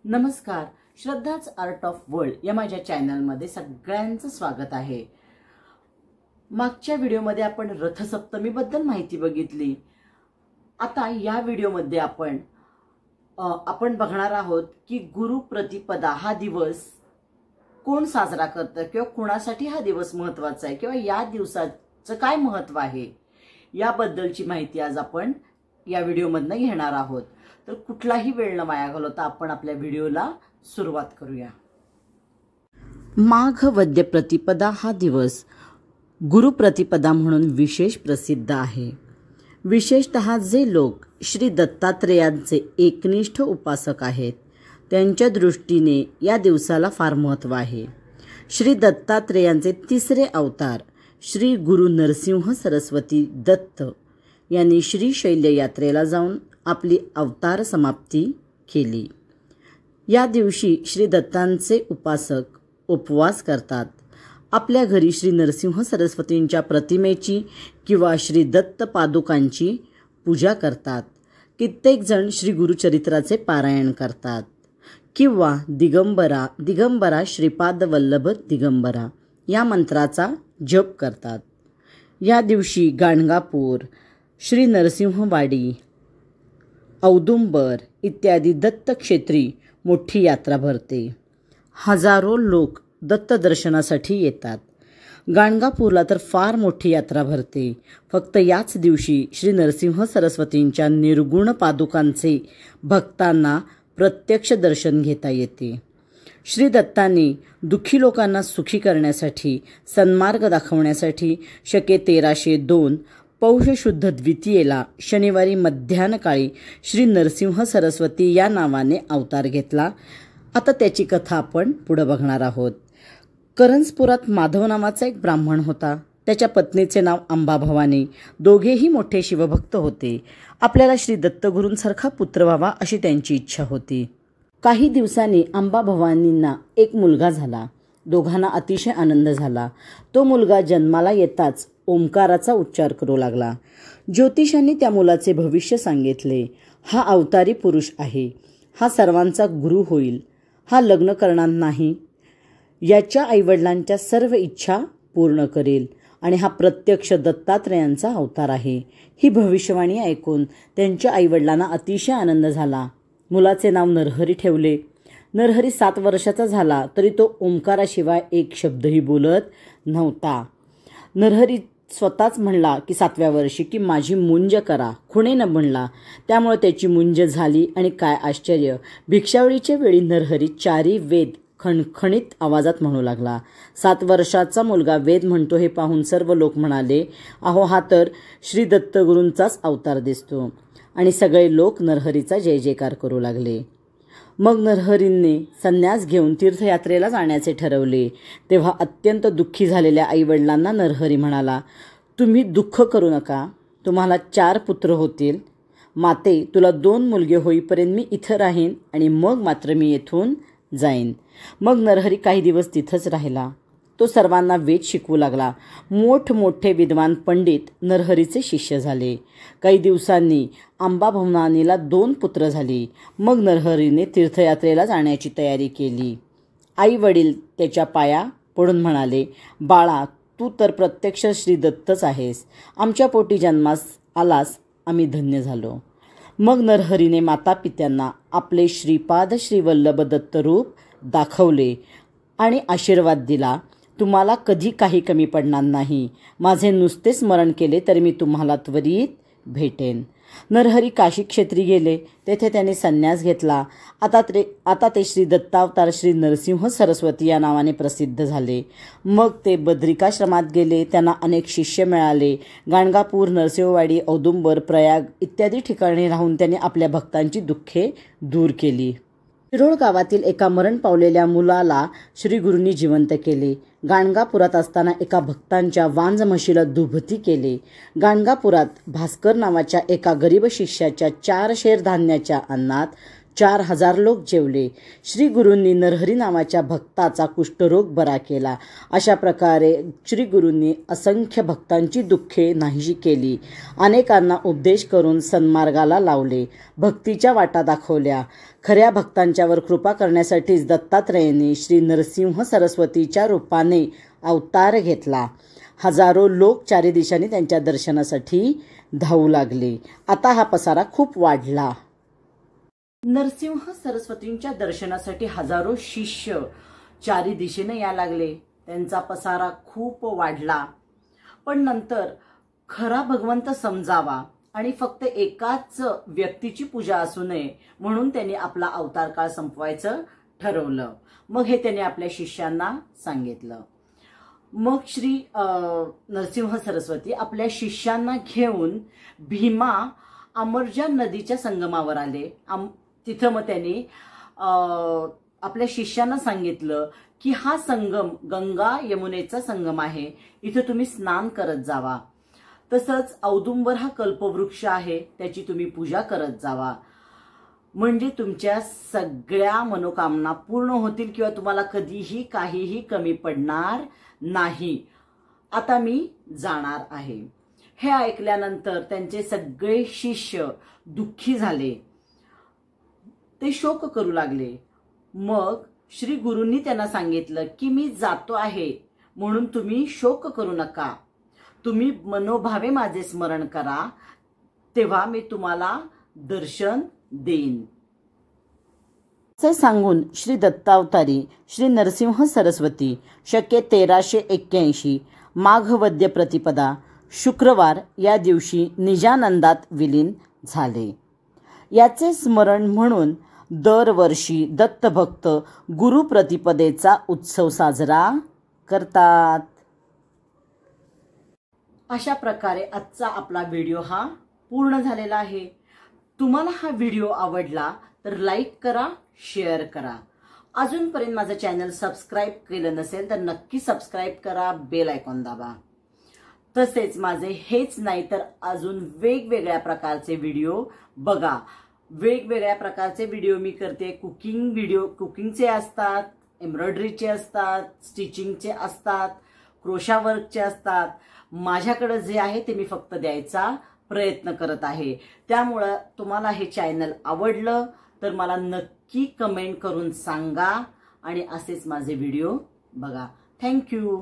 नमस्कार, श्रद्धाच art of world या माझ्या चॅनलमध्ये सगळ्यांचं स्वागत आहे। मागच्या व्हिडिओमध्ये आपण रथसप्तमीबद्दल माहिती बघितली। आता या व्हिडिओमध्ये आपण बघणार आहोत की गुरु प्रतिपदा हा दिवस कोण साजरा करतं किंवा कोणासाठी हा दिवस महत्त्वाचा आहे किंवा या दिवसाचं काय महत्त्व आहे याबद्दलची माहिती आज आपण या व्हिडिओमधून घेणार आहोत। तर कुठलाही वेळ न वाया घालवता आपण आपल्या व्हिडिओला सुरुवात करूया। माघ वद्य प्रतिपदा हा दिवस गुरु प्रतिपदा म्हणून विशेष प्रसिद्ध आहे। विशेषतः जे लोक श्री दत्तात्रेयांचे एकनिष्ठ उपासक आहेत त्यांच्या दृष्टीने या दिवसाला फार महत्त्व आहे। श्री दत्तात्रेयांचे तिसरे अवतार श्री गुरु नरसिंह सरस्वती दत्त यांनी श्रीशैल्य यात्रेला जाऊन आपली अवतार समाप्ती केली। या दिवशी श्री दत्तांचे उपासक उपवास करतात। आपल्या घरी श्री नरसिंह सरस्वतींच्या प्रतिमेची किंवा श्री दत्त पादुकांची पूजा करतात। कित्येक जण श्री गुरुचरित्राचे पारायण करतात किंवा दिगंबरा श्रीपाद वल्लभ दिगंबरा या मंत्राचा जप करतात। या दिवशी गाणगापूर, श्री नरसिंहवाडी, औदुंबर इत्यादी दत्तक्षेत्री मोठी यात्रा भरते। हजारो लोक दत्त दर्शनासाठी येतात। गाणगापूरला तर फार मोठी यात्रा भरते। फक्त याच दिवशी श्री नरसिंह सरस्वतींच्या निर्गुण पादुकांचे भक्तांना प्रत्यक्ष दर्शन घेता येते। श्री दत्तांनी दुःखी लोकांना सुखी करण्यासाठी, सन्मार्ग दाखवण्यासाठी शके 1302 पौष शुद्ध द्वितीयेला शनिवारी मध्यान्हकाळी श्री नरसिंह सरस्वती या नावाने अवतार घेतला। आता त्याची कथा आपण पुढे बघणार आहोत। करंजपुरात माधव नावाचा एक ब्राह्मण होता। त्याच्या पत्नीचे नाव अंबाभवानी। दोघेही मोठे शिवभक्त होते। आपल्याला श्री दत्तगुरूंसारखा पुत्र व्हावा अशी त्यांची इच्छा होती। काही दिवसांनी अंबाभवानींना एक मुलगा झाला। दोघांना अतिशय आनंद झाला। तो मुलगा जन्माला येताच ओंकाराचा उच्चार करू लागला। ज्योतिषांनी त्या मुलाचे भविष्य सांगितले। हा अवतारी पुरुष आहे। हा सर्वांचा गुरु होईल। हा लग्न करणार नाही। याच्या आईवडिलांच्या सर्व इच्छा पूर्ण करेल आणि हा प्रत्यक्ष दत्तात्रेयांचा अवतार आहे। ही भविष्यवाणी ऐकून त्यांच्या आईवडिलांना अतिशय आनंद झाला। मुलाचे नाव नरहरी ठेवले। नरहरी 7 वर्षाचा झाला तरी तो ओंकाराशिवाय एक शब्दही बोलत नव्हता। नरहरी स्वतःच म्हणला की 7व्या वर्षी की माझी मुंज करा, खुणे न म्हणला। त्यामुळे त्याची मुंज झाली आणि काय आश्चर्य, भिक्षावळीच्या वेळी नरहरी 4 वेद खणखणीत आवाजात म्हणू लागला। 7 वर्षाचा मुलगा वेद म्हणतो हे पाहून सर्व लोक म्हणाले, अहो हा तर श्री दत्तगुरूंचाच अवतार दिसतो। आणि सगळे लोक नरहरीचा जय जयकार करू लागले। मग नरहरींनी संन्यास घेऊन तीर्थयात्रेला जाण्याचे ठरवले। तेव्हा अत्यंत दुःखी झालेल्या आईवडिलांना नरहरी म्हणाला, तुम्ही दुःख करू नका, तुम्हाला 4 पुत्र होतील। माते, तुला 2 मुलगे होईपर्यंत मी इथं राहीन आणि मग मात्र मी येथून जाईन। मग नरहरी काही दिवस तिथंच राहिला। तो सर्वांना वेद शिकवू लागला। मोठमोठे विद्वान पंडित नरहरीचे शिष्य झाले। काही दिवसांनी अंबाभवानीला 2 पुत्र झाली। मग नरहरीने तीर्थयात्रेला जाण्याची तयारी केली। आई वडील त्याच्या पाया पडून म्हणाले, बाळा तू तर प्रत्यक्ष श्री दत्तच आहेस। आमच्या पोटी जन्मास आलास, आम्ही धन्य झालो। मग नरहरीने माता पित्यांना आपले श्रीपाद श्रीवल्लभ दत्त रूप दाखवले आणि आशीर्वाद दिला, तुम्हाला कधी काही कमी पडणार नाही। माझे नुसते स्मरण केले तरी मी तुम्हाला त्वरित भेटेन। नरहरी काशी क्षेत्री गेले। तेथे त्याने संन्यास घेतला। आता ते श्री दत्तावतार श्री नरसिंह सरस्वती या नावाने प्रसिद्ध झाले। मग ते बद्रिकाश्रमात गेले। त्यांना अनेक शिष्य मिळाले। गाणगापूर, नरसिंहवाडी, औदुंबर, प्रयाग इत्यादी ठिकाणी राहून त्यांनी आपल्या भक्तांची दुःखे दूर केली। शिरोळ गावातील एका मरण पावलेल्या मुलाला श्री गुरूंनी जिवंत केले। गाणगापुरात असताना एका भक्तांच्या वांज म्हशीला दुभती केले। गाणगापुरात भास्कर नावाच्या एका गरीब शिष्याच्या 4 शेर धान्याच्या अन्नात 4,000 लोक जेवले. श्री गुरूंनी नरहरी नावाच्या भक्ताचा कुष्ठरोग बरा केला. अशा प्रकारे श्री गुरूंनी असंख्य भक्तांची दुःखे नाहीशी केली. अनेकांना उपदेश करून सन्मार्गाला लावले. भक्तीच्या वाटा दाखवल्या. खऱ्या भक्तांच्यावर कृपा करण्यासाठीच दत्तात्रेयांनी श्री नरसिंह सरस्वतीच्या रूपाने अवतार घेतला. हजारो लोक चारी दिशांनी त्यांच्या दर्शनासाठी धावू लागले. आता हा पसारा खूप वाढला. नरसिंह सरस्वतींच्या दर्शनासाठी हजारो शिष्य चारी दिशेने या लागले. त्यांचा पसारा खूप वाढला. पण नंतर खरा भगवंत समजावा आणि फक्त एकाच व्यक्तीची पूजा असू नये म्हणून त्यांनी आपला अवतार काळ संपवायचं ठरवलं. मग हे त्यांनी आपल्या शिष्यांना सांगितलं. मग श्री नरसिंह सरस्वती आपल्या शिष्यांना घेऊन भीमा अमरजा नदीच्या संगमावर आले. तिथं मग त्यांनी आपल्या शिष्यांना सांगितलं की हा संगम गंगा यमुनेचा संगम आहे, इथं तुम्ही स्नान करत जावा. तसंच औदुंबर हा कल्पवृक्ष आहे, त्याची तुम्ही पूजा करत जावा. म्हणजे तुमच्या सगळ्या मनोकामना पूर्ण होतील किंवा तुम्हाला कधीही काहीही कमी पडणार नाही. आता मी जाणार आहे. हे ऐकल्यानंतर त्यांचे सगळे शिष्य दुःखी झाले. ते शोक करू लागले. मग श्री गुरूंनी त्यांना सांगितलं की मी जातो आहे म्हणून तुम्ही शोक करू नका. तुम्ही मनोभावे माझे स्मरण करा, तेव्हा मी तुम्हाला दर्शन देईन. असे सांगून श्री दत्तावतारी श्री नरसिंह सरस्वती शके 1381 माघवद्य प्रतिपदा शुक्रवार या दिवशी निजानंदात विलीन झाले. याचे स्मरण म्हणून दरवर्षी दत्तभक्त गुरुप्रतिपदेचा उत्सव साजरा करतात. अशा प्रकारे आजचा आपला व्हिडिओ हा पूर्ण झालेला आहे. तुम्हाला हा व्हिडिओ आवडला तर लाईक करा, शेअर करा. अजूनपर्यंत माझं चॅनल सबस्क्राईब केलं नसेल तर नक्की सबस्क्राईब करा, बेल आयकॉन दाबा. तसेच माझे हेच नाही तर अजून वेगवेगळ्या प्रकारचे व्हिडिओ बघा. वेगवेगळ्या प्रकारचे व्हिडिओ मी करते. कुकिंगचे असतात, एम्ब्रॉयडरीचे असतात, स्टिचिंगचे असतात, क्रोशा वर्कचे असतात. माझ्याकडे जे आहे ते मी फक्त द्यायचा प्रयत्न करत आहे. त्यामुळं तुम्हाला हे चॅनल आवडलं तर मला नक्की कमेंट करून सांगा आणि असेच माझे व्हिडिओ बघा. थँक्यू.